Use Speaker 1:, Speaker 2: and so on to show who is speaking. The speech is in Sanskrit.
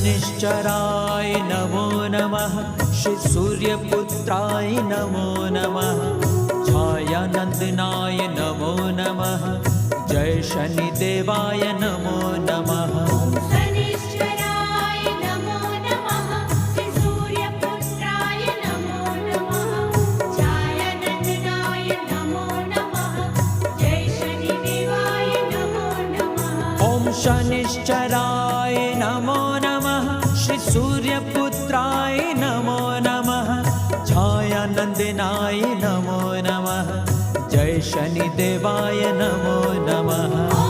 Speaker 1: शनिश्चराय नमो नमः। श्री सूर्यपुत्राय नमो नमः। छायानंदनाय नमो नमः। जय शनिदेवाय नमो नमः।
Speaker 2: शनिश्चराय नमो नमः। श्री सूर्यपुत्राय नमो नमः। छायानंदनाय नमो नमः। जय शनिदेवाय नमो नमः।
Speaker 1: ओम शनिश्चराय नमो नमः। श्री सूर्यपुत्राय नमो नमः। छायानंदनाय नमो नमः। जय शनिदेवाय नमो नमः।